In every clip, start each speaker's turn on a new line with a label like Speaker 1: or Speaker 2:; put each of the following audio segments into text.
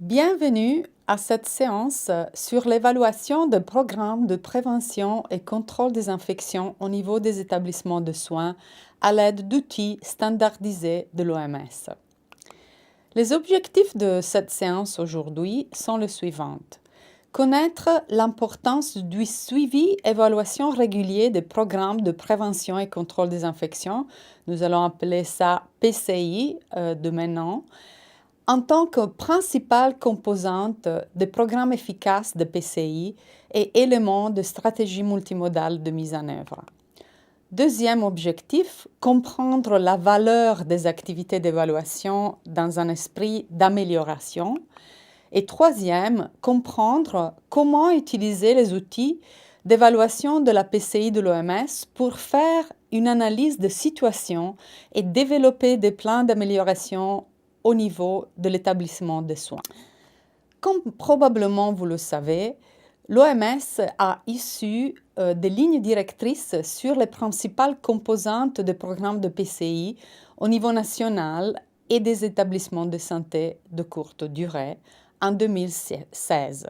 Speaker 1: Bienvenue à cette séance sur l'évaluation de programmes de prévention et contrôle des infections au niveau des établissements de soins à l'aide d'outils standardisés de l'OMS. Les objectifs de cette séance aujourd'hui sont les suivants. Connaître l'importance du suivi et évaluation régulier des programmes de prévention et contrôle des infections, nous allons appeler ça PCI de maintenant, en tant que principale composante des programmes efficaces de PCI et élément de stratégie multimodale de mise en œuvre. Deuxième objectif, comprendre la valeur des activités d'évaluation dans un esprit d'amélioration. Et troisième, comprendre comment utiliser les outils d'évaluation de la PCI de l'OMS pour faire une analyse de situation et développer des plans d'amélioration au niveau de l'établissement de soins. Comme probablement vous le savez, l'OMS a issu des lignes directrices sur les principales composantes des programmes de PCI au niveau national et des établissements de santé de courte durée en 2016.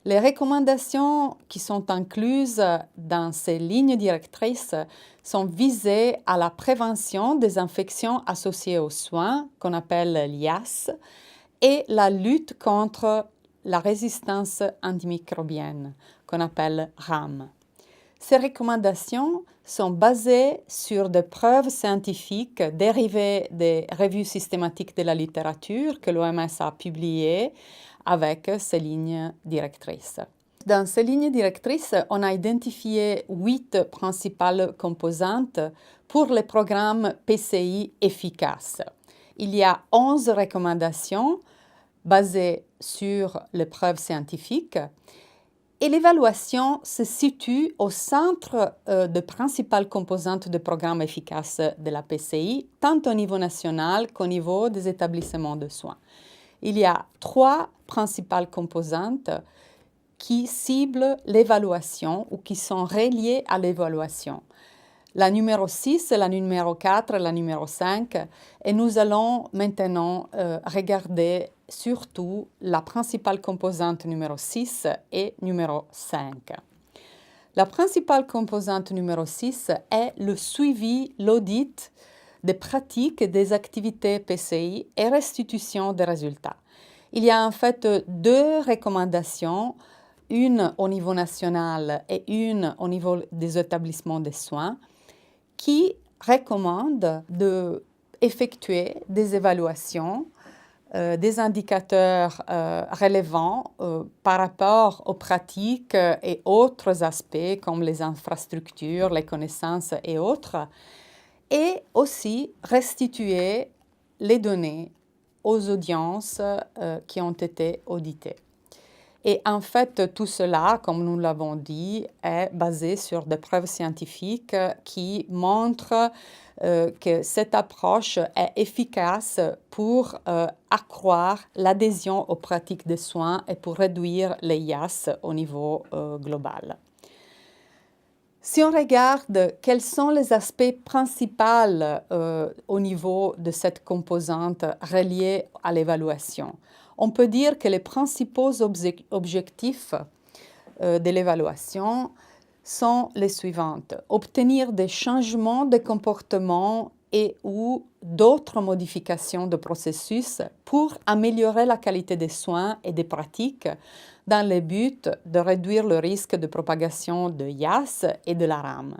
Speaker 1: Les recommandations qui sont incluses dans ces lignes directrices sont visées à la prévention des infections associées aux soins, qu'on appelle l'IAS, et la lutte contre la résistance antimicrobienne, qu'on appelle RAM. Ces recommandations sont basées sur des preuves scientifiques dérivées des revues systématiques de la littérature que l'OMS a publiées avec ces lignes directrices. Dans ces lignes directrices, on a identifié 8 principales composantes pour les programmes PCI efficaces. Il y a 11 recommandations basées sur les preuves scientifiques et l'évaluation se situe au centre des principales composantes de programmes efficaces de la PCI, tant au niveau national qu'au niveau des établissements de soins. Il y a 3 principales composantes qui ciblent l'évaluation ou qui sont reliées à l'évaluation. La numéro 6, la numéro 4 et la numéro 5. Et nous allons maintenant regarder surtout la principale composante numéro 6 et numéro 5. La principale composante numéro 6 est le suivi, l'audit des pratiques des activités PCI et restitution des résultats. Il y a en fait 2 recommandations, une au niveau national et une au niveau des établissements de soins, qui recommandent d'effectuer des évaluations, des indicateurs relevants par rapport aux pratiques et autres aspects comme les infrastructures, les connaissances et autres, et aussi restituer les données aux audiences qui ont été auditées. Et en fait, tout cela, comme nous l'avons dit, est basé sur des preuves scientifiques qui montrent que cette approche est efficace pour accroître l'adhésion aux pratiques de soins et pour réduire les IAS au niveau global. Si on regarde quels sont les aspects principaux au niveau de cette composante reliée à l'évaluation, on peut dire que les principaux objectifs de l'évaluation sont les suivants. Obtenir des changements de comportement et ou d'autres modifications de processus pour améliorer la qualité des soins et des pratiques dans le but de réduire le risque de propagation de IAS et de la RAM.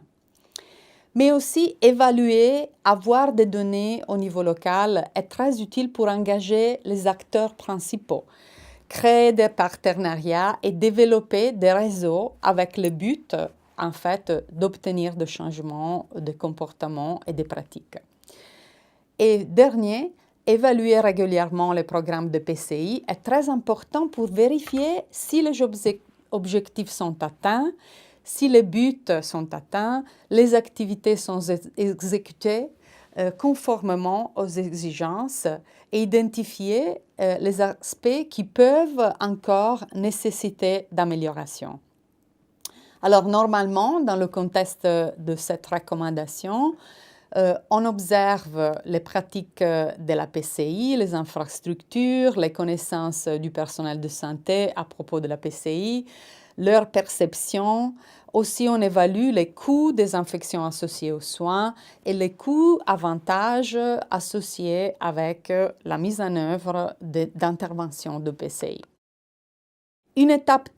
Speaker 1: Mais aussi évaluer, avoir des données au niveau local est très utile pour engager les acteurs principaux, créer des partenariats et développer des réseaux avec le but, en fait, d'obtenir des changements de comportement et de pratiques. Et dernier, évaluer régulièrement les programmes de PCI est très important pour vérifier si les objectifs sont atteints, si les buts sont atteints, les activités sont exécutées conformément aux exigences et identifier les aspects qui peuvent encore nécessiter d'amélioration. Alors normalement, dans le contexte de cette recommandation, On observe les pratiques de la PCI, les infrastructures, les connaissances du personnel de santé à propos de la PCI, leur perception. Aussi, on évalue les coûts des infections associées aux soins et les coûts avantages associés avec la mise en œuvre d'interventions de PCI. Une étape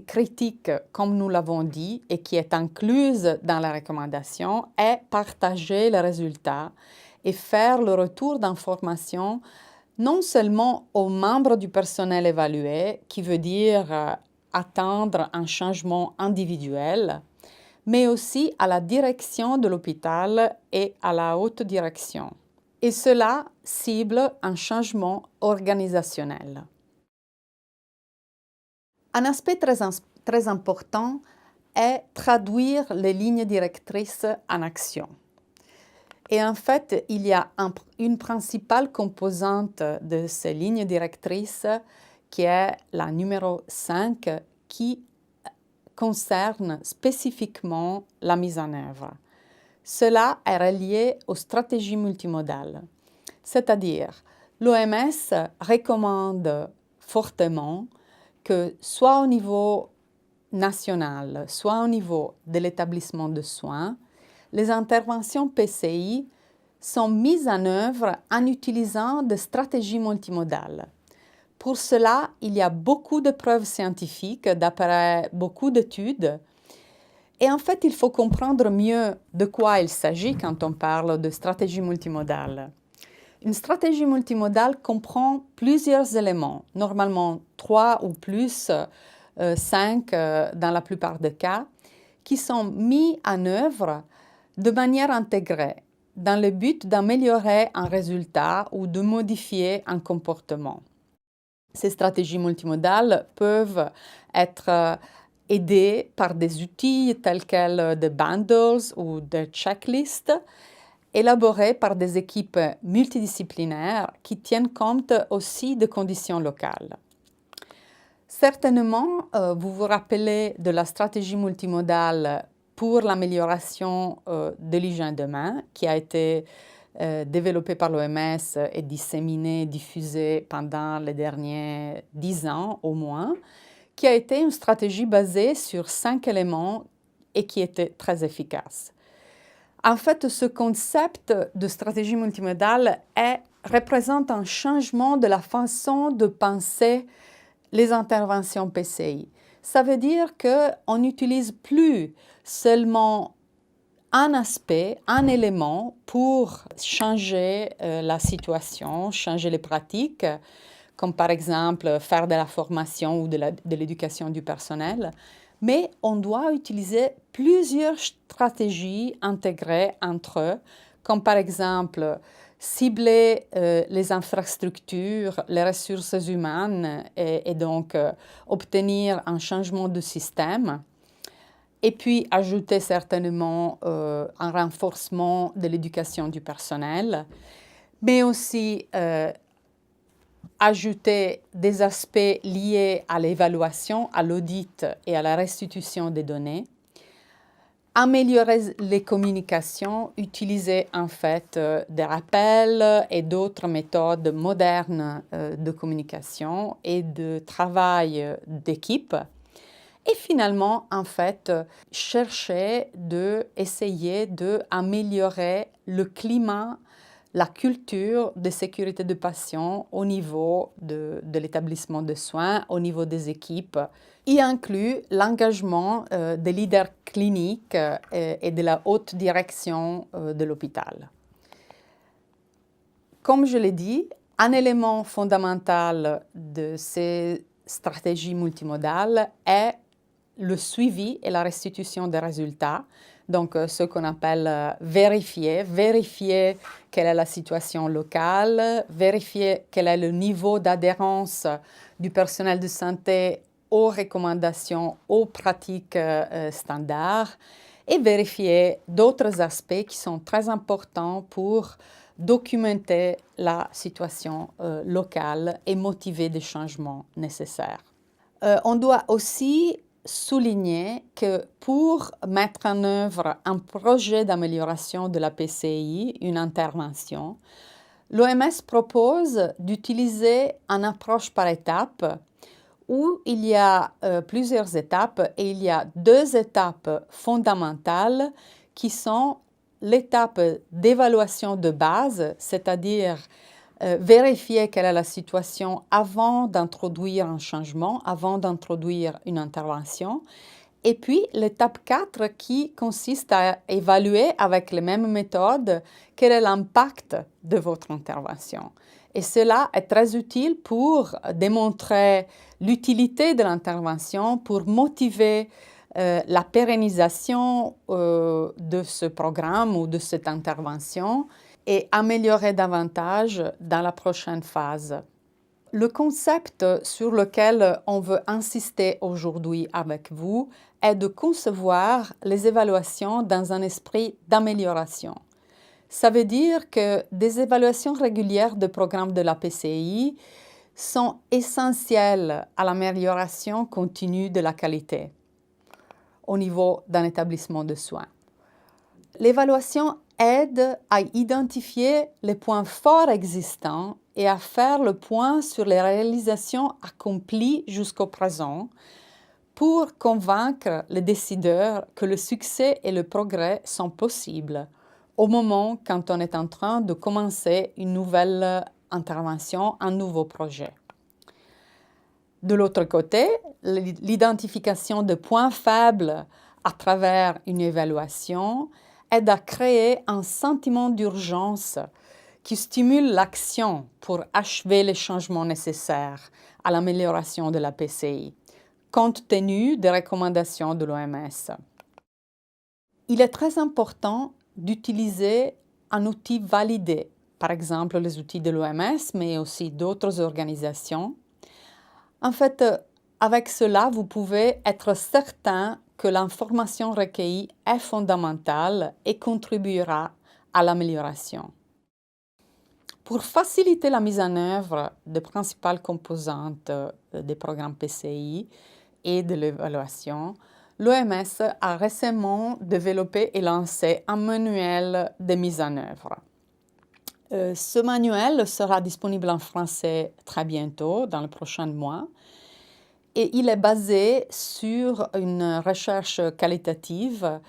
Speaker 1: critique, comme nous l'avons dit, et qui est incluse dans la recommandation, est partager les résultats et faire le retour d'informations non seulement aux membres du personnel évalué, qui veut dire attendre un changement individuel, mais aussi à la direction de l'hôpital et à la haute direction. Et cela cible un changement organisationnel. Un aspect très important est traduire les lignes directrices en action. Et en fait, il y a une principale composante de ces lignes directrices qui est la numéro 5 qui concerne spécifiquement la mise en œuvre. Cela est relié aux stratégies multimodales. C'est-à-dire, l'OMS recommande fortement que soit au niveau national, soit au niveau de l'établissement de soins, les interventions PCI sont mises en œuvre en utilisant des stratégies multimodales. Pour cela, il y a beaucoup de preuves scientifiques d'après beaucoup d'études. Et en fait, il faut comprendre mieux de quoi il s'agit quand on parle de stratégie multimodale. Une stratégie multimodale comprend plusieurs éléments, normalement 3 ou plus, 5 dans la plupart des cas, qui sont mis en œuvre de manière intégrée dans le but d'améliorer un résultat ou de modifier un comportement. Ces stratégies multimodales peuvent être aidées par des outils tels que des bundles ou des checklists, élaborés par des équipes multidisciplinaires qui tiennent compte aussi de conditions locales. Certainement, vous vous rappelez de la stratégie multimodale pour l'amélioration de l'hygiène de main qui a été développée par l'OMS et disséminée, diffusée pendant les derniers 10 ans au moins, qui a été une stratégie basée sur 5 éléments et qui était très efficace. En fait, ce concept de stratégie multimodale représente un changement de la façon de penser les interventions PCI. Ça veut dire qu'on n'utilise plus seulement un aspect, un élément pour changer la situation, changer les pratiques, comme par exemple faire de la formation ou de l'éducation du personnel, mais on doit utiliser plusieurs stratégies intégrées entre eux, comme par exemple cibler les infrastructures, les ressources humaines et donc obtenir un changement de système. Et puis ajouter certainement un renforcement de l'éducation du personnel, mais aussi ajouter des aspects liés à l'évaluation, à l'audit et à la restitution des données, améliorer les communications, utiliser en fait des rappels et d'autres méthodes modernes de communication et de travail d'équipe. Et finalement, en fait, chercher essayer d'améliorer le climat, la culture de sécurité de patients au niveau de l'établissement de soins, au niveau des équipes, y inclut l'engagement des leaders cliniques et de la haute direction de l'hôpital. Comme je l'ai dit, un élément fondamental de ces stratégies multimodales est le suivi et la restitution des résultats, donc ce qu'on appelle vérifier quelle est la situation locale, vérifier quel est le niveau d'adhérence du personnel de santé aux recommandations, aux pratiques standards et vérifier d'autres aspects qui sont très importants pour documenter la situation locale et motiver des changements nécessaires. On doit aussi souligner que pour mettre en œuvre un projet d'amélioration de la PCI, une intervention, l'OMS propose d'utiliser une approche par étapes où il y a plusieurs étapes et il y a deux étapes fondamentales qui sont l'étape d'évaluation de base, c'est-à-dire vérifier quelle est la situation avant d'introduire un changement, avant d'introduire une intervention. Et puis l'étape 4 qui consiste à évaluer avec les mêmes méthodes quel est l'impact de votre intervention. Et cela est très utile pour démontrer l'utilité de l'intervention, pour motiver la pérennisation de ce programme ou de cette intervention et améliorer davantage dans la prochaine phase. Le concept sur lequel on veut insister aujourd'hui avec vous est de concevoir les évaluations dans un esprit d'amélioration. Ça veut dire que des évaluations régulières de programmes de la PCI sont essentielles à l'amélioration continue de la qualité au niveau d'un établissement de soins. L'évaluation aide à identifier les points forts existants et à faire le point sur les réalisations accomplies jusqu'au présent pour convaincre les décideurs que le succès et le progrès sont possibles au moment quand on est en train de commencer une nouvelle intervention, un nouveau projet. De l'autre côté, l'identification de points faibles à travers une évaluation aide à créer un sentiment d'urgence qui stimule l'action pour achever les changements nécessaires à l'amélioration de la PCI, compte tenu des recommandations de l'OMS. Il est très important d'utiliser un outil validé, par exemple les outils de l'OMS, mais aussi d'autres organisations. En fait, avec cela, vous pouvez être certain que l'information recueillie est fondamentale et contribuera à l'amélioration. Pour faciliter la mise en œuvre des principales composantes des programmes PCI et de l'évaluation, l'OMS a récemment développé et lancé un manuel de mise en œuvre. Ce manuel sera disponible en français très bientôt, dans les prochains mois, et il est basé sur une recherche qualitative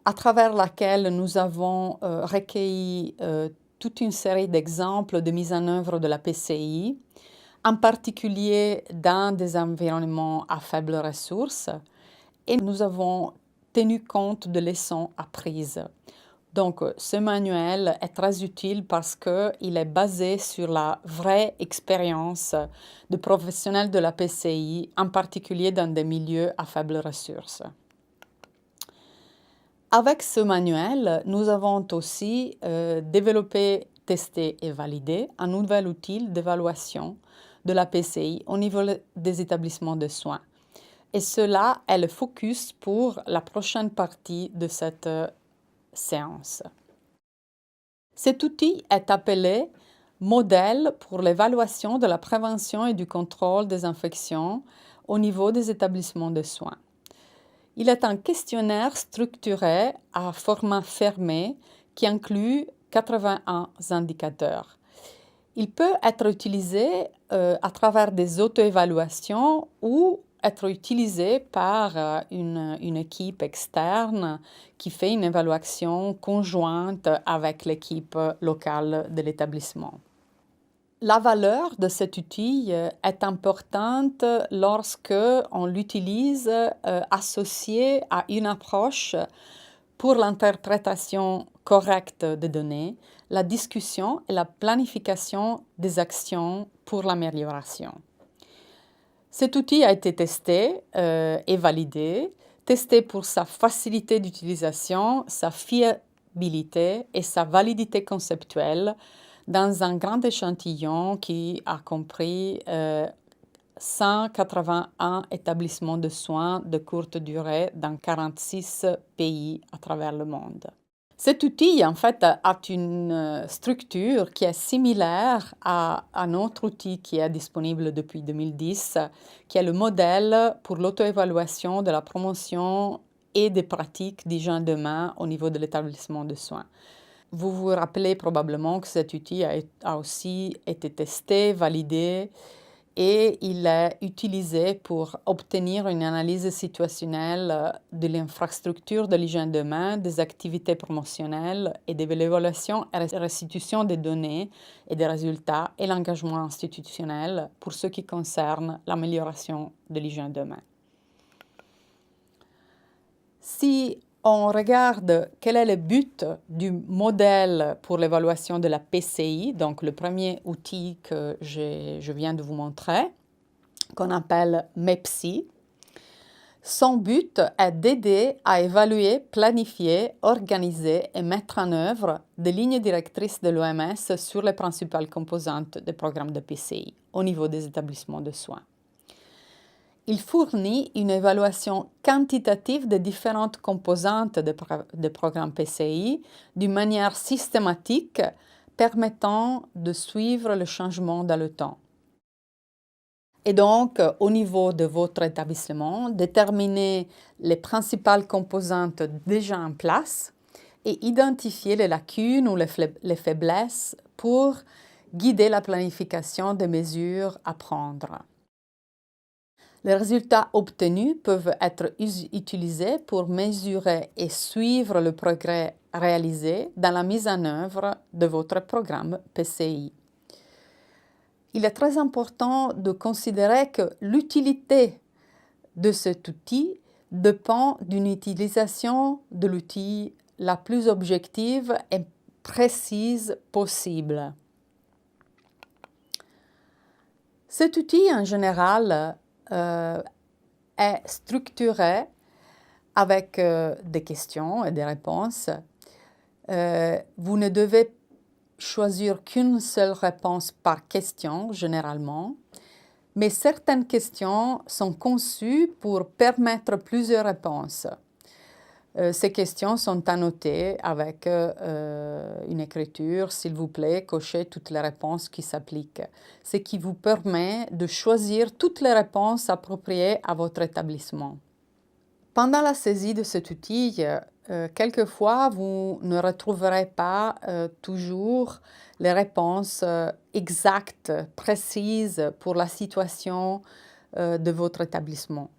Speaker 1: à travers laquelle nous avons recueilli toute une série d'exemples de mise en œuvre de la PCI, en particulier dans des environnements à faibles ressources, et nous avons tenu compte de leçons apprises. Donc, ce manuel est très utile parce qu'il est basé sur la vraie expérience de professionnels de la PCI, en particulier dans des milieux à faibles ressources. Avec ce manuel, nous avons aussi développé, testé et validé un nouvel outil d'évaluation de la PCI au niveau des établissements de soins. Et cela est le focus pour la prochaine partie de cette séance. Cet outil est appelé modèle pour l'évaluation de la prévention et du contrôle des infections au niveau des établissements de soins. Il est un questionnaire structuré à format fermé qui inclut 81 indicateurs. Il peut être utilisé à travers des auto-évaluations ou être utilisé par une équipe externe qui fait une évaluation conjointe avec l'équipe locale de l'établissement. La valeur de cet outil est importante lorsque on l'utilise associé à une approche pour l'interprétation correcte des données, la discussion et la planification des actions pour l'amélioration. Cet outil a été testé et validé, testé pour sa facilité d'utilisation, sa fiabilité et sa validité conceptuelle dans un grand échantillon qui a compris 181 établissements de soins de courte durée dans 46 pays à travers le monde. Cet outil, en fait, a une structure qui est similaire à un autre outil qui est disponible depuis 2010, qui est le modèle pour l'auto-évaluation de la promotion et des pratiques d'hygiène de main au niveau de l'établissement de soins. Vous vous rappelez probablement que cet outil a aussi été testé, validé et il est utilisé pour obtenir une analyse situationnelle de l'infrastructure de l'hygiène de main, des activités promotionnelles et de l'évaluation et restitution des données et des résultats et l'engagement institutionnel pour ce qui concerne l'amélioration de l'hygiène de main. Si on regarde quel est le but du modèle pour l'évaluation de la PCI, donc le premier outil que je viens de vous montrer, qu'on appelle MEPSI, son but est d'aider à évaluer, planifier, organiser et mettre en œuvre des lignes directrices de l'OMS sur les principales composantes des programmes de PCI au niveau des établissements de soins. Il fournit une évaluation quantitative des différentes composantes des programmes PCI d'une manière systématique permettant de suivre le changement dans le temps. Et donc, au niveau de votre établissement, déterminer les principales composantes déjà en place et identifier les lacunes ou les faiblesses pour guider la planification des mesures à prendre. Les résultats obtenus peuvent être utilisés pour mesurer et suivre le progrès réalisé dans la mise en œuvre de votre programme PCI. Il est très important de considérer que l'utilité de cet outil dépend d'une utilisation de l'outil la plus objective et précise possible. Cet outil, en général, est structuré avec des questions et des réponses. Vous ne devez choisir qu'une seule réponse par question, généralement, mais certaines questions sont conçues pour permettre plusieurs réponses. Ces questions sont annotées avec une écriture, s'il vous plaît, cochez toutes les réponses qui s'appliquent, ce qui vous permet de choisir toutes les réponses appropriées à votre établissement. Pendant la saisie de cet outil, quelquefois, vous ne retrouverez pas toujours les réponses exactes, précises pour la situation de votre établissement.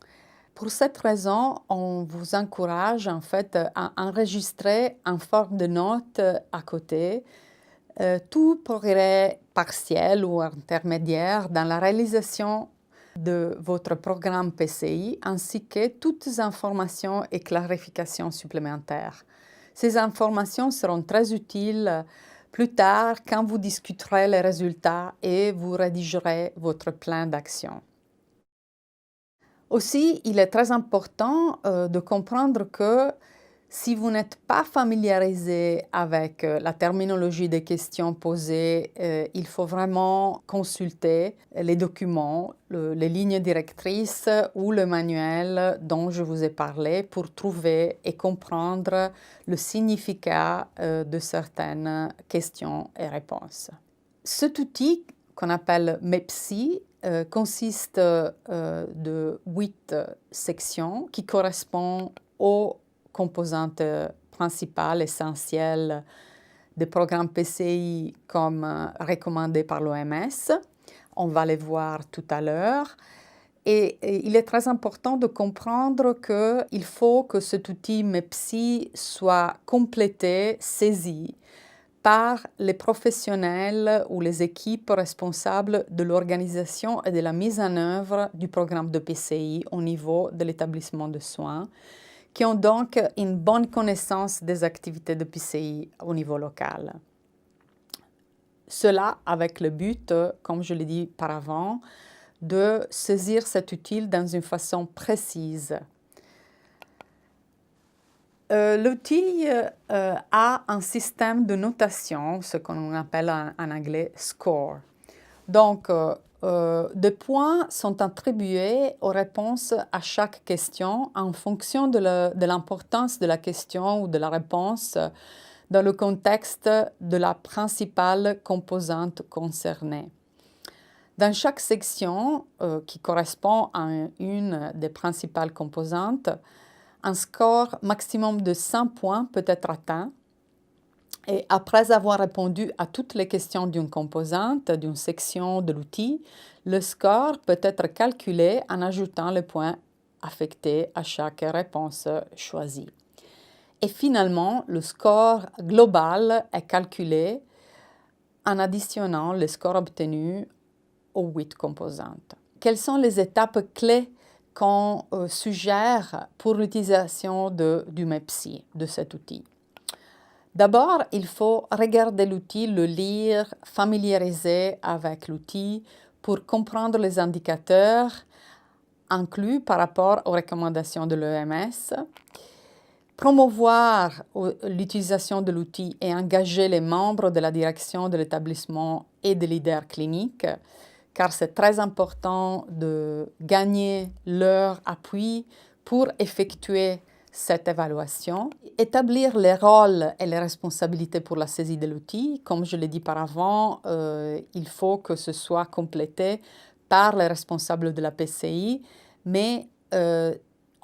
Speaker 1: Pour cette raison, on vous encourage en fait à enregistrer en forme de note à côté tout progrès partiel ou intermédiaire dans la réalisation de votre programme PCI ainsi que toutes les informations et clarifications supplémentaires. Ces informations seront très utiles plus tard quand vous discuterez les résultats et vous rédigerez votre plan d'action. Aussi, il est très important de comprendre que si vous n'êtes pas familiarisé avec la terminologie des questions posées, il faut vraiment consulter les documents, les lignes directrices ou le manuel dont je vous ai parlé pour trouver et comprendre le significat de certaines questions et réponses. Cet outil qu'on appelle MEPSI consiste de 8 sections qui correspondent aux composantes principales, essentielles des programmes PCI comme recommandés par l'OMS. On va les voir tout à l'heure. Et il est très important de comprendre qu'il faut que cet outil MEPSI soit complété, saisi par les professionnels ou les équipes responsables de l'organisation et de la mise en œuvre du programme de PCI au niveau de l'établissement de soins, qui ont donc une bonne connaissance des activités de PCI au niveau local. Cela avec le but, comme je l'ai dit par avant, de saisir cet outil dans une façon précise. L'outil a un système de notation, ce qu'on appelle en anglais score. Donc, des points sont attribués aux réponses à chaque question en fonction de l'importance de la question ou de la réponse dans le contexte de la principale composante concernée. Dans chaque section qui correspond à une des principales composantes, un score maximum de 100 points peut être atteint. Et après avoir répondu à toutes les questions d'une composante, d'une section de l'outil, le score peut être calculé en ajoutant les points affectés à chaque réponse choisie. Et finalement, le score global est calculé en additionnant le score obtenu aux 8 composantes. Quelles sont les étapes clés qu'on suggère pour l'utilisation du MEPSI, de cet outil? D'abord, il faut regarder l'outil, le lire, familiariser avec l'outil pour comprendre les indicateurs inclus par rapport aux recommandations de l'OMS, promouvoir l'utilisation de l'outil et engager les membres de la direction de l'établissement et des leaders cliniques, car c'est très important de gagner leur appui pour effectuer cette évaluation. Établir les rôles et les responsabilités pour la saisie de l'outil. Comme je l'ai dit par avant, il faut que ce soit complété par les responsables de la PCI, mais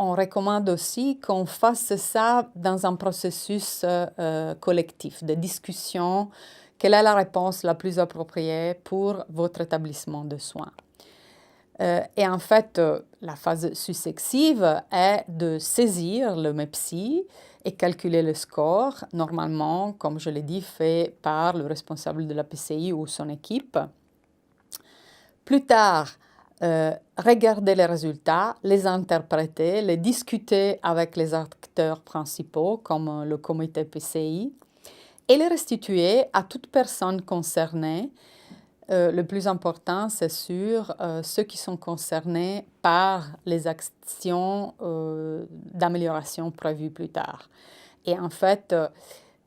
Speaker 1: on recommande aussi qu'on fasse ça dans un processus collectif de discussion. Quelle est la réponse la plus appropriée pour votre établissement de soins? Et en fait, la phase successive est de saisir le MEPSI et calculer le score, normalement, comme je l'ai dit, fait par le responsable de la PCI ou son équipe. Plus tard, regarder les résultats, les interpréter, les discuter avec les acteurs principaux, comme le comité PCI, et les restituer à toute personne concernée. Le plus important, c'est sur ceux qui sont concernés par les actions d'amélioration prévues plus tard. Et en fait,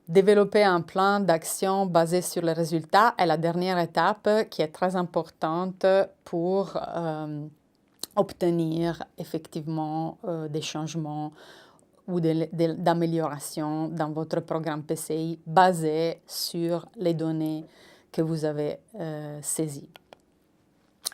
Speaker 1: développer un plan d'action basé sur les résultats est la dernière étape qui est très importante pour obtenir effectivement des changements ou d'amélioration dans votre programme PCI basé sur les données que vous avez saisies.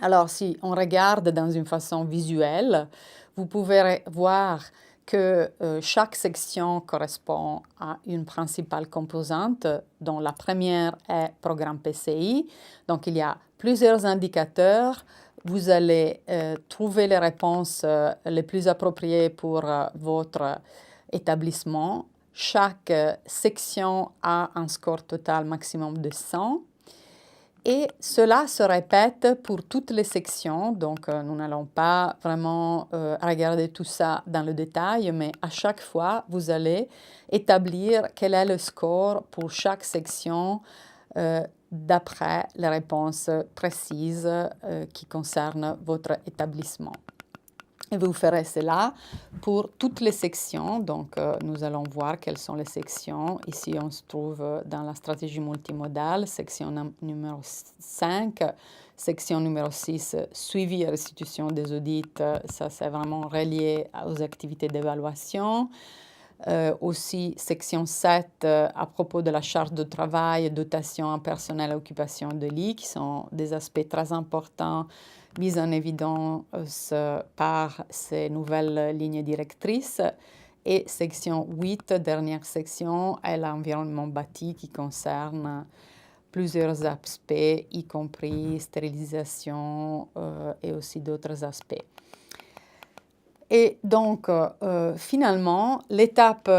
Speaker 1: Alors, si on regarde dans une façon visuelle, vous pouvez voir que chaque section correspond à une principale composante, dont la première est programme PCI. Donc, il y a plusieurs indicateurs. Vous allez trouver les réponses les plus appropriées pour votre établissement. Chaque section a un score total maximum de 100. Et cela se répète pour toutes les sections, donc nous n'allons pas vraiment regarder tout ça dans le détail, mais à chaque fois, vous allez établir quel est le score pour chaque section d'après les réponses précises qui concernent votre établissement. Et vous ferez cela pour toutes les sections. Donc, nous allons voir quelles sont les sections. Ici, on se trouve dans la stratégie multimodale, section numéro 5. Section numéro 6, suivi et restitution des audits. Ça, c'est vraiment relié aux activités d'évaluation. Aussi, section 7, à propos de la charge de travail, dotation en personnel et occupation de lit, qui sont des aspects très importants mis en évidence par ces nouvelles lignes directrices. Et section 8, dernière section, est l'environnement bâti qui concerne plusieurs aspects, y compris stérilisation et aussi d'autres aspects. Et donc, finalement, l'étape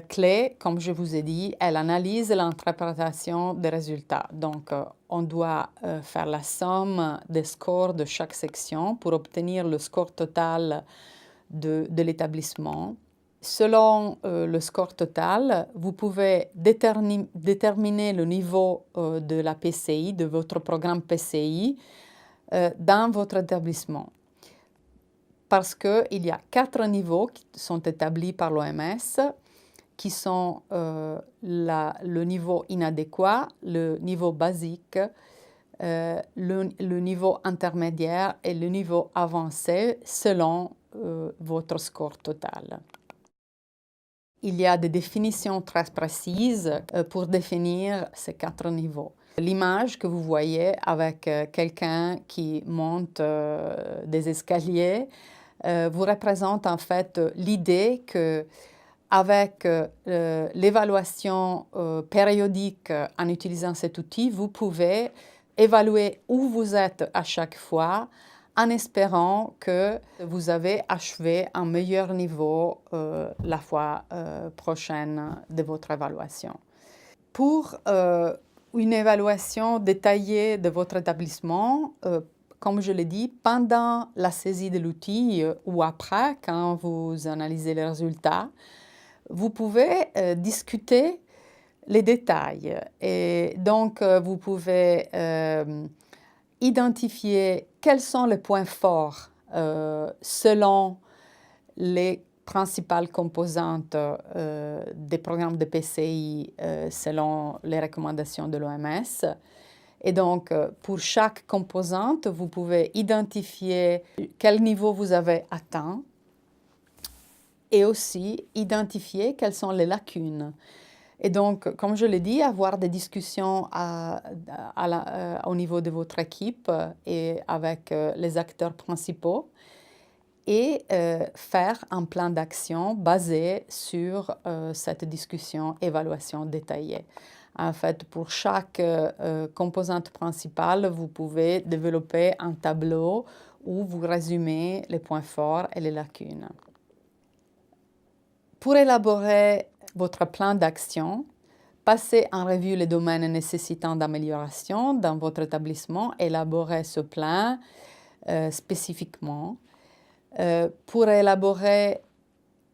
Speaker 1: clé, comme je vous ai dit, est l'analyse et l'interprétation des résultats. Donc, on doit faire la somme des scores de chaque section pour obtenir le score total de l'établissement. Selon le score total, vous pouvez déterminer le niveau de la PCI, de votre programme PCI, dans votre établissement. Parce qu'il y a 4 niveaux qui sont établis par l'OMS, qui sont le niveau inadéquat, le niveau basique, le niveau intermédiaire et le niveau avancé selon votre score total. il y a des définitions très précises pour définir ces 4 niveaux. L'image que vous voyez avec quelqu'un qui monte des escaliers vous représente en fait l'idée que avec l'évaluation périodique en utilisant cet outil, vous pouvez évaluer où vous êtes à chaque fois en espérant que vous avez achevé un meilleur niveau la fois prochaine de votre évaluation. Pour une évaluation détaillée de votre établissement, comme je l'ai dit, pendant la saisie de l'outil ou après, quand vous analysez les résultats, vous pouvez discuter les détails. Et donc, vous pouvez identifier quels sont les points forts selon les principales composantes des programmes de PCI selon les recommandations de l'OMS. Et donc, pour chaque composante, vous pouvez identifier quel niveau vous avez atteint et aussi identifier quelles sont les lacunes. Et donc, comme je l'ai dit, avoir des discussions au niveau de votre équipe et avec les acteurs principaux et faire un plan d'action basé sur cette discussion, évaluation détaillée. En fait, pour chaque composante principale, vous pouvez développer un tableau où vous résumez les points forts et les lacunes. Pour élaborer votre plan d'action, passez en revue les domaines nécessitant d'amélioration dans votre établissement, élaborez ce plan spécifiquement. Pour élaborer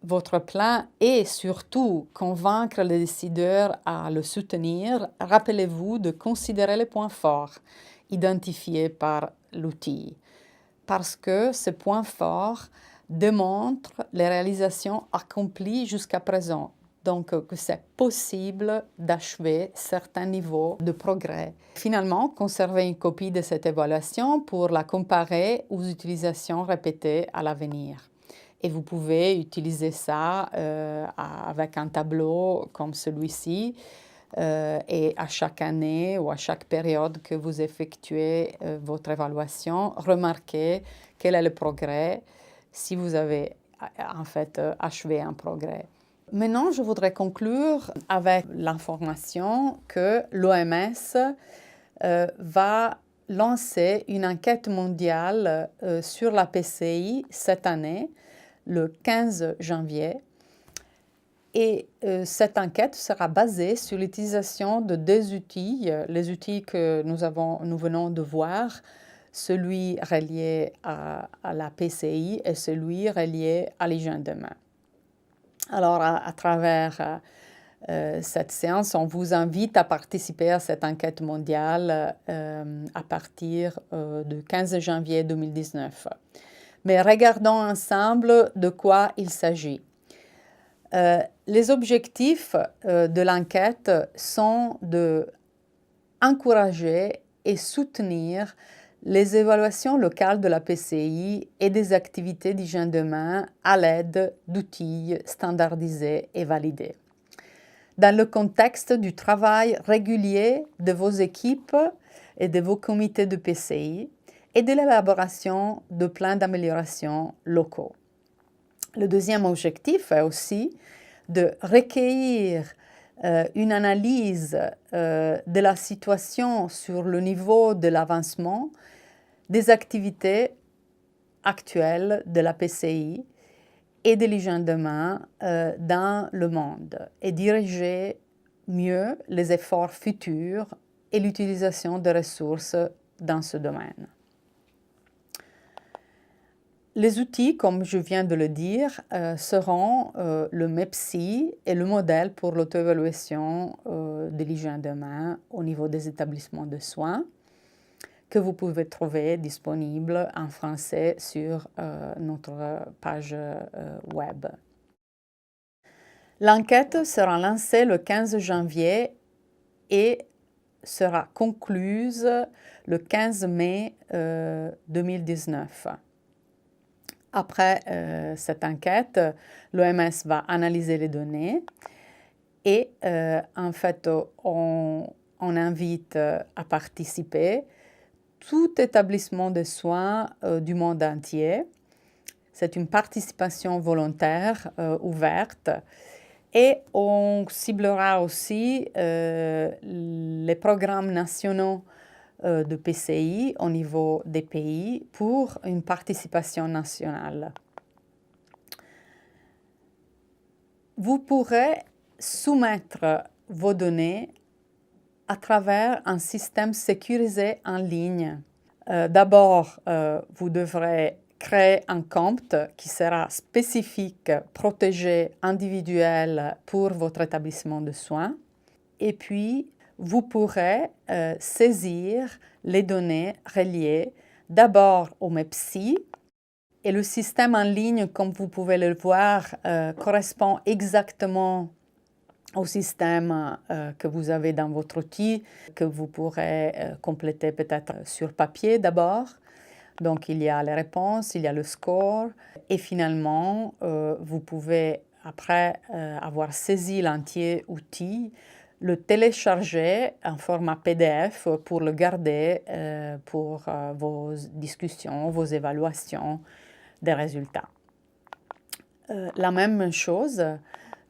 Speaker 1: votre plan et surtout convaincre les décideurs à le soutenir, rappelez-vous de considérer les points forts identifiés par l'outil, parce que ces points forts démontrent les réalisations accomplies jusqu'à présent, donc que c'est possible d'achever certains niveaux de progrès. Finalement, conservez une copie de cette évaluation pour la comparer aux utilisations répétées à l'avenir. Et vous pouvez utiliser ça avec un tableau comme celui-ci et à chaque année ou à chaque période que vous effectuez votre évaluation, remarquez quel est le progrès si vous avez en fait achevé un progrès. Maintenant, je voudrais conclure avec l'information que l'OMS va lancer une enquête mondiale sur la PCI cette année, le 15 janvier. Et cette enquête sera basée sur l'utilisation de deux outils, les outils que nous venons de voir, celui relié à la PCI et celui relié à l'hygiène de main. Alors, à travers cette séance, on vous invite à participer à cette enquête mondiale à partir du 15 janvier 2019. Mais regardons ensemble de quoi il s'agit. Les objectifs de l'enquête sont d'encourager et soutenir les évaluations locales de la PCI et des activités d'hygiène de main à l'aide d'outils standardisés et validés. Dans le contexte du travail régulier de vos équipes et de vos comités de PCI et de l'élaboration de plans d'amélioration locaux. Le deuxième objectif est aussi de recueillir une analyse de la situation sur le niveau de l'avancement des activités actuelles de la PCI et de l'hygiène de main dans le monde et diriger mieux les efforts futurs et l'utilisation des ressources dans ce domaine. Les outils, comme je viens de le dire, seront le MEPSI et le modèle pour l'auto-évaluation de l'hygiène de main au niveau des établissements de soins que vous pouvez trouver disponible en français sur notre page web. L'enquête sera lancée le 15 janvier et sera concluse le 15 mai 2019. Après cette enquête, l'OMS va analyser les données et en fait, on invite à participer tout établissement de soins du monde entier. C'est une participation volontaire ouverte. Et on ciblera aussi les programmes nationaux de PCI au niveau des pays pour une participation nationale. Vous pourrez soumettre vos données à travers un système sécurisé en ligne. D'abord, vous devrez créer un compte qui sera spécifique, protégé, individuel pour votre établissement de soins. Et puis, vous pourrez saisir les données reliées d'abord au MEPSI. Et le système en ligne, comme vous pouvez le voir, correspond exactement au système que vous avez dans votre outil, que vous pourrez compléter peut-être sur papier d'abord. Donc, il y a les réponses, il y a le score. Et finalement, vous pouvez, après avoir saisi l'entier outil, le télécharger en format PDF pour le garder pour vos discussions, vos évaluations des résultats. La même chose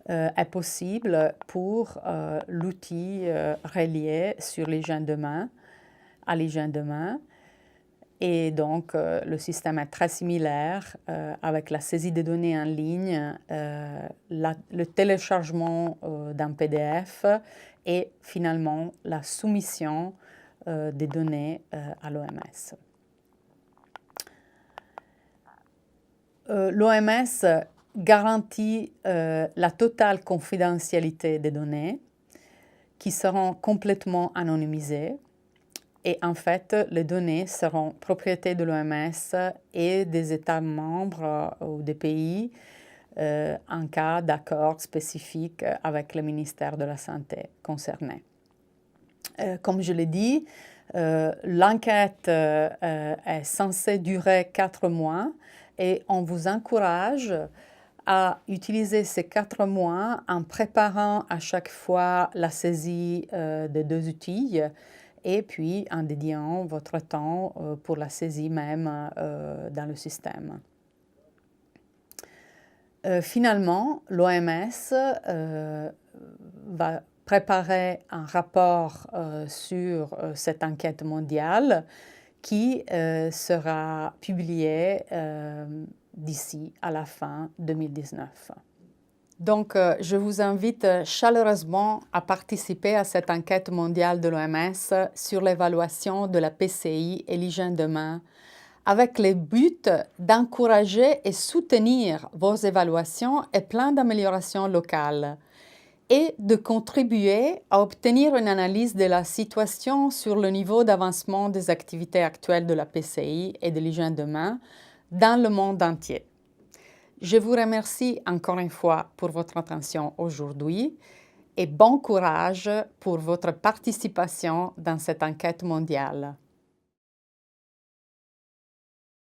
Speaker 1: est possible pour l'outil relié sur l'hygiène de main, à l'hygiène de main. Et donc, le système est très similaire avec la saisie des données en ligne, le téléchargement d'un PDF et finalement la soumission des données à l'OMS. L'OMS garantit la totale confidentialité des données qui seront complètement anonymisées. Et en fait, les données seront propriété de l'OMS et des États membres ou des pays en cas d'accord spécifique avec le ministère de la Santé concerné. Comme je l'ai dit, l'enquête est censée durer 4 mois et on vous encourage à utiliser ces 4 mois en préparant à chaque fois la saisie des 2 outils et puis en dédiant votre temps pour la saisie même dans le système. Finalement, l'OMS va préparer un rapport sur cette enquête mondiale qui sera publié d'ici à la fin 2019. Donc, je vous invite chaleureusement à participer à cette enquête mondiale de l'OMS sur l'évaluation de la PCI et l'hygiène de main, avec le but d'encourager et soutenir vos évaluations et plans d'amélioration locales, et de contribuer à obtenir une analyse de la situation sur le niveau d'avancement des activités actuelles de la PCI et de l'hygiène de main dans le monde entier. Je vous remercie encore une fois pour votre attention aujourd'hui et bon courage pour votre participation dans cette enquête mondiale.